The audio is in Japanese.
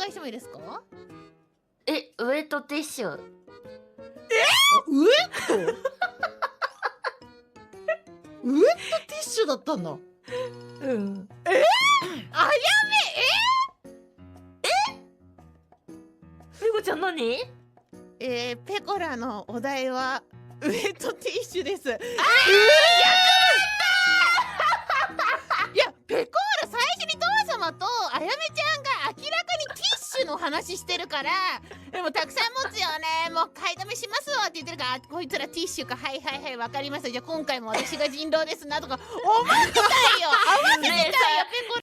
願いしてもいいですか？ウエットティッシュ。ウエットウエットティッシュだったんだ。うん。あやペコちゃん何？ペコラのお題はウエットティッシュです。いや、ペコーラ最初に父様とあやめちゃんが明らかにティッシュの話してるから、でもたくさん持つよね、もう買いだめしますわって言ってるから、こいつらティッシュか、はいはいはい、わかりました、じゃあ今回も私が人狼ですなとか思ってたよ。合わせてたよ、ペコ